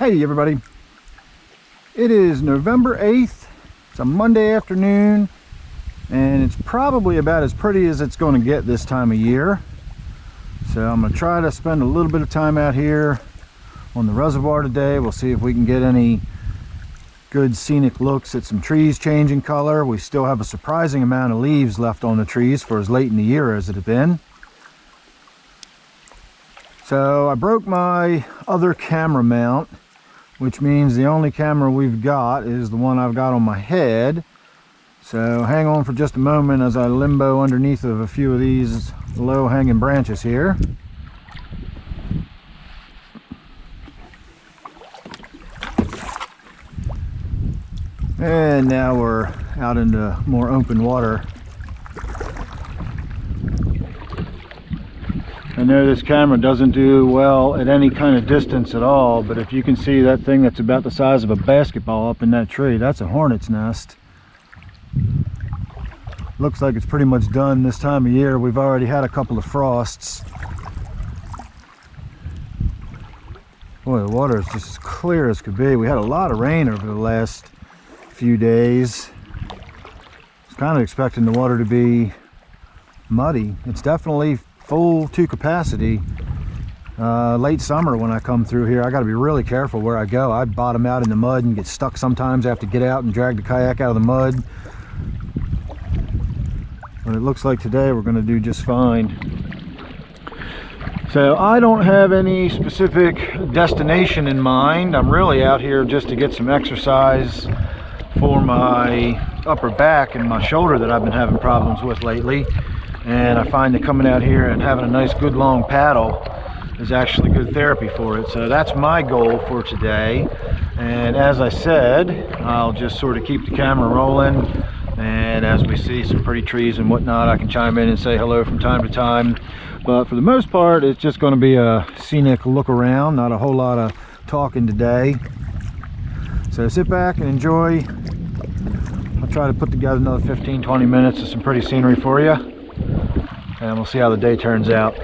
Hey everybody, it is November 8th, it's a Monday afternoon, and it's probably about as pretty as it's going to get this time of year. So I'm going to try to spend a little bit of time out here on the reservoir today. We'll see if we can get any good scenic looks at some trees changing color. We still have a surprising amount of leaves left on the trees for as late in the year as it has been. So I broke my other camera mount, which means the only camera we've got is the one I've got on my head. So hang on for just a moment as I limbo underneath of a few of these low hanging branches here. And now we're out into more open water. I know this camera doesn't do well at any kind of distance at all, but if you can see that thing that's about the size of a basketball up in that tree, that's a hornet's nest. Looks like it's pretty much done this time of year. We've already had a couple of frosts. Boy, the water is just as clear as could be. We had a lot of rain over the last few days. I was kind of expecting the water to be muddy. It's definitely full to capacity. Late summer when I come through here, I got to be really careful where I go. I bottom out in the mud and get stuck sometimes. I have to get out and drag the kayak out of the mud. But it looks like today we're going to do just fine. So I don't have any specific destination in mind. I'm really out here just to get some exercise for my upper back and my shoulder that I've been having problems with lately. And I find that coming out here and having a nice good long paddle is actually good therapy for it. So that's my goal for today. And as I said, I'll just sort of keep the camera rolling, and as we see some pretty trees and whatnot, I can chime in and say hello from time to time. But for the most part, it's just going to be a scenic look around, not a whole lot of talking today. So sit back and enjoy. I'll try to put together another 15-20 minutes of some pretty scenery for you, and we'll see how the day turns out.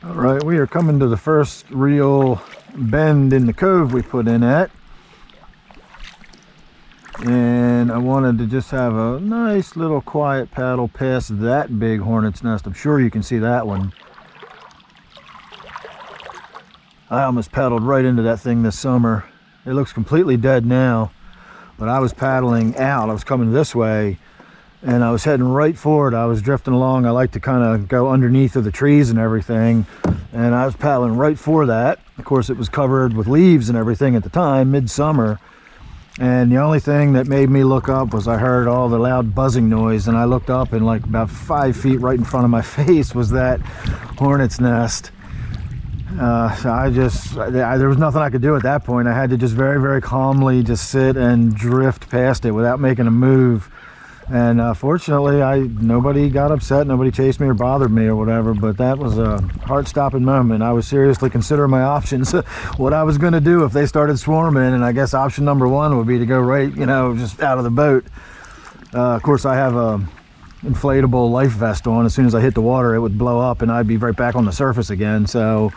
Alright, we are coming to the first real bend in the cove we put in at. And I wanted to just have a nice little quiet paddle past that big hornet's nest. I'm sure you can see that one. I almost paddled right into that thing this summer. It looks completely dead now, but I was paddling out. I was coming this way, and I was heading right for it. I was drifting along. I like to kind of go underneath of the trees and everything, and I was paddling right for that. Of course, it was covered with leaves and everything at the time, midsummer, and the only thing that made me look up was I heard all the loud buzzing noise, and I looked up, and like about 5 feet right in front of my face was that hornet's nest. So there was nothing I could do at that point. I had to just very, very calmly just sit and drift past it without making a move. And fortunately, nobody got upset, nobody chased me or bothered me or whatever, but that was a heart-stopping moment. I was seriously considering my options, what I was going to do if they started swarming, and I guess option number one would be to go right, just out of the boat. Of course, I have a inflatable life vest on. As soon as I hit the water, it would blow up and I'd be right back on the surface again, so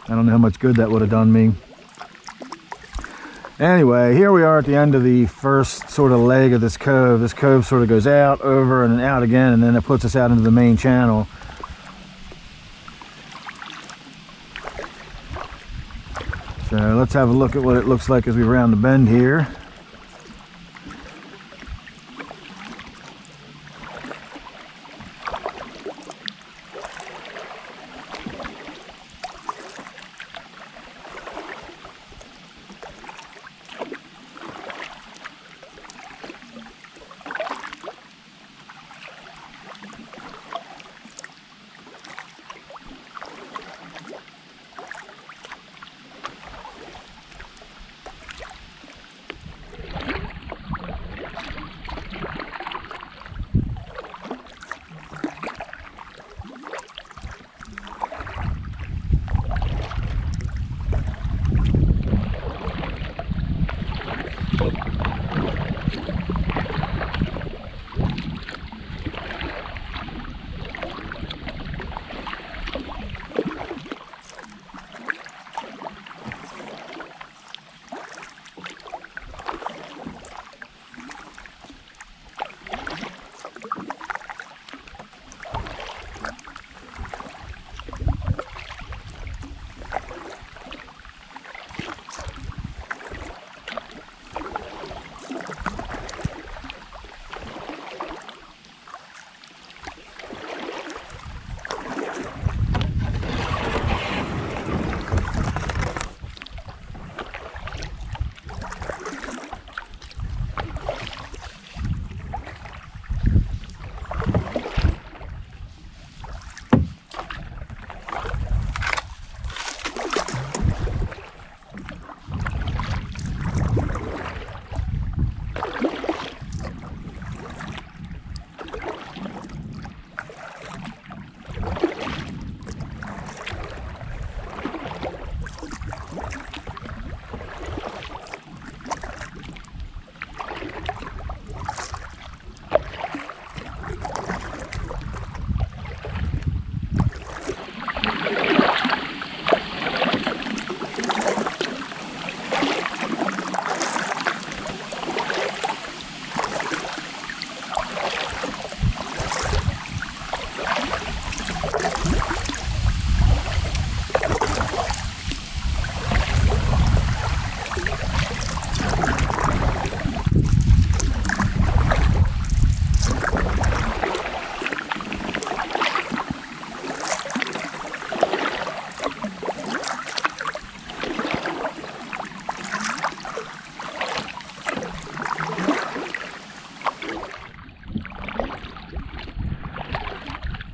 I don't know how much good that would have done me. Anyway, here we are at the end of the first sort of leg of this cove. This cove sort of goes out, over, and then out again, and then it puts us out into the main channel. So let's have a look at what it looks like as we round the bend here.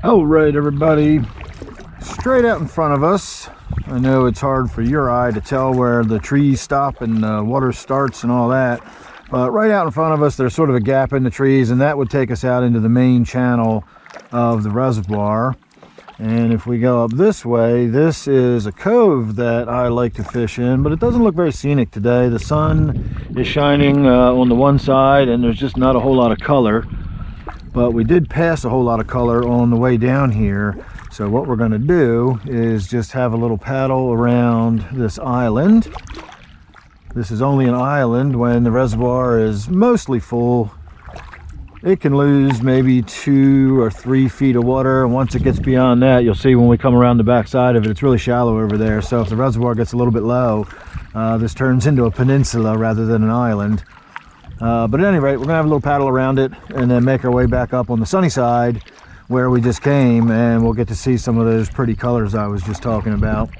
All right, everybody, straight out in front of us. I know it's hard for your eye to tell where the trees stop and the water starts and all that, but right out in front of us there's sort of a gap in the trees, and that would take us out into the main channel of the reservoir. And if we go up this way, this is a cove that I like to fish in, but it doesn't look very scenic today. The sun is shining on the one side and there's just not a whole lot of color. But we did pass a whole lot of color on the way down here. So what we're going to do is just have a little paddle around this island. This is only an island. When the reservoir is mostly full, it can lose maybe 2 or 3 feet of water. And once it gets beyond that, you'll see when we come around the back side of it, it's really shallow over there. So if the reservoir gets a little bit low, this turns into a peninsula rather than an island. But at any rate, we're gonna have a little paddle around it and then make our way back up on the sunny side where we just came, and we'll get to see some of those pretty colors I was just talking about.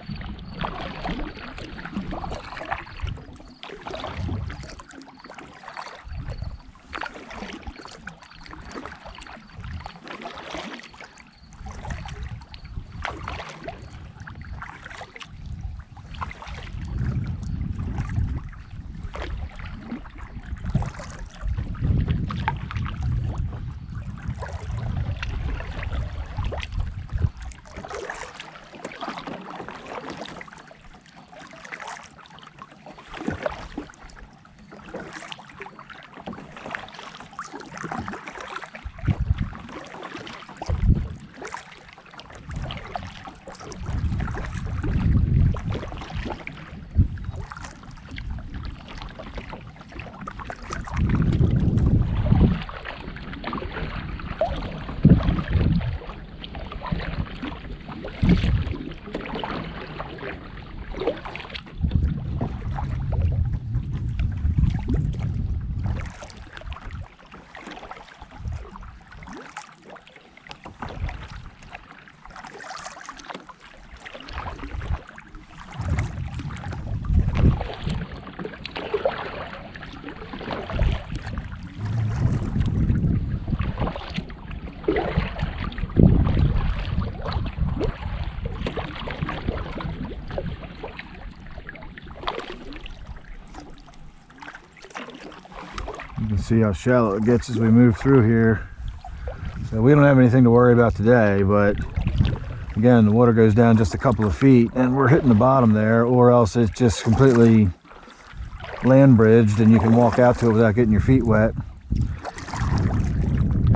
see how shallow it gets as we move through here. So we don't have anything to worry about today, but again, the water goes down just a couple of feet and we're hitting the bottom there, or else it's just completely land bridged and you can walk out to it without getting your feet wet.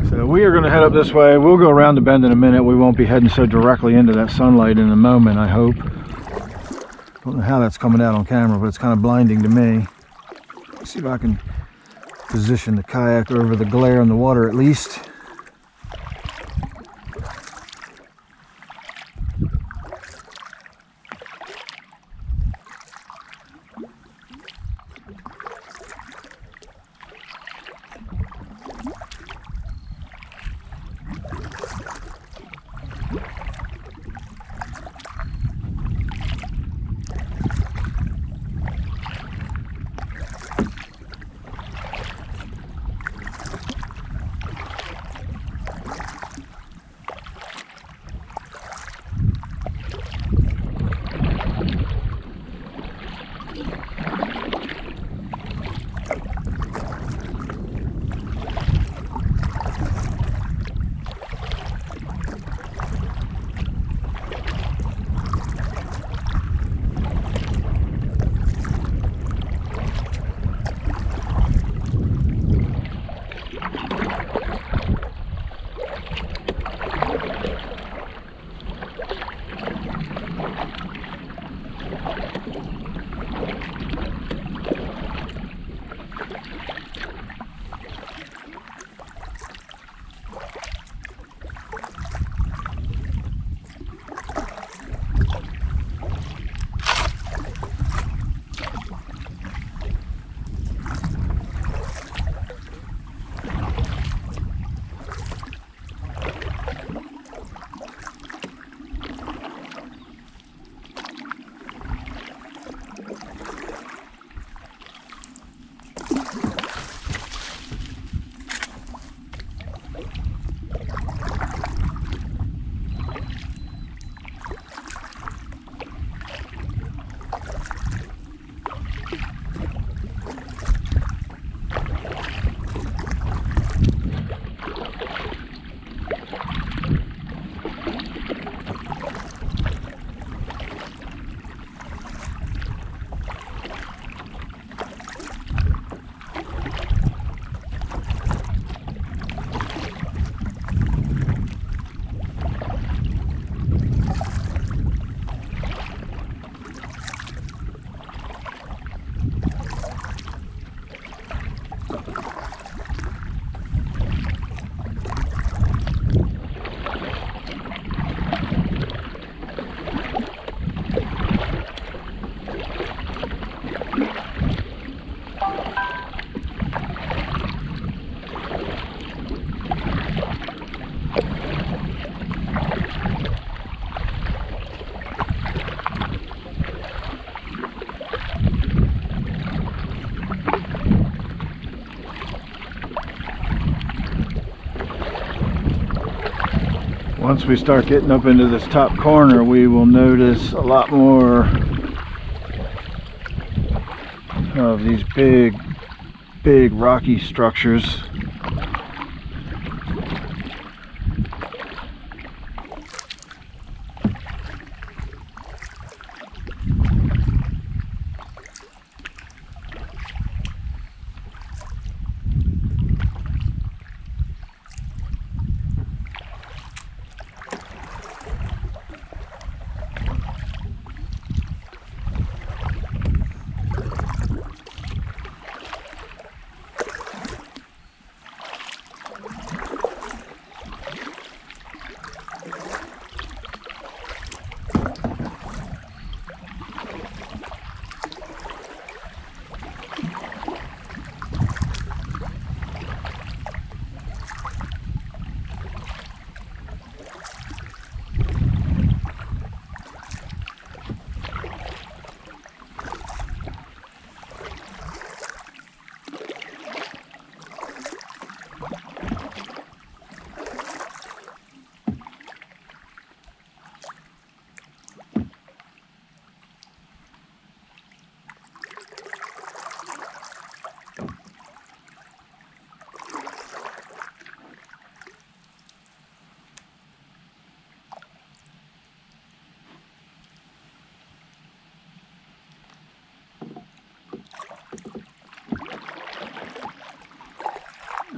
So we are going to head up this way. We'll go around the bend in a minute. We won't be heading so directly into that sunlight in a moment, I hope. Don't know how that's coming out on camera, but it's kind of blinding to me. Let's see if I can position the kayak over the glare in the water at least. Once we start getting up into this top corner, we will notice a lot more of these big rocky structures.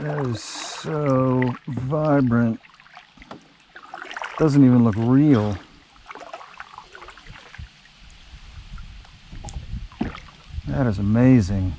That is so vibrant. Doesn't even look real. That is amazing.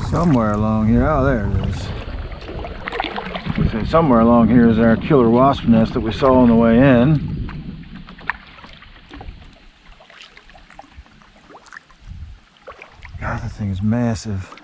Somewhere along here, oh there it is. We say somewhere along here is our killer wasp nest that we saw on the way in. God, that thing is massive.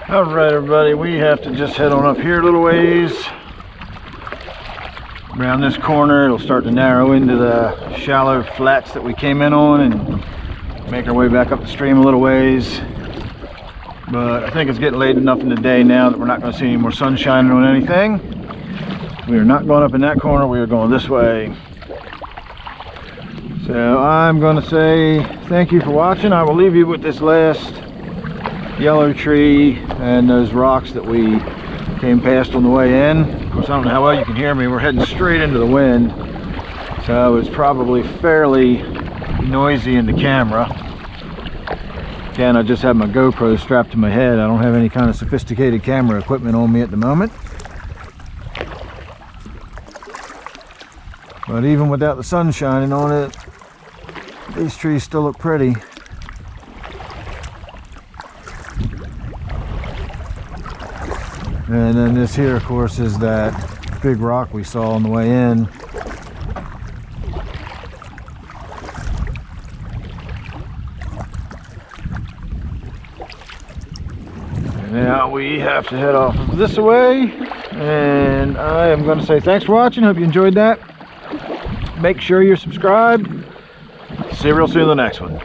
Alright everybody, we have to just head on up here a little ways. Around this corner it'll start to narrow into the shallow flats that we came in on and make our way back up the stream a little ways. But I think it's getting late enough in the day now that we're not going to see any more sun shining on anything. We are not going up in that corner, we are going this way. So I'm going to say thank you for watching. I will leave you with this last yellow tree and those rocks that we came past on the way in. Of course, I don't know how well you can hear me. We're heading straight into the wind, so it's probably fairly noisy in the camera. Again, I just have my GoPro strapped to my head. I don't have any kind of sophisticated camera equipment on me at the moment. But even without the sun shining on it, these trees still look pretty. And then this here, of course, is that big rock we saw on the way in. And now we have to head off this way. And I am going to say thanks for watching. Hope you enjoyed that. Make sure you're subscribed. See you real soon in the next one.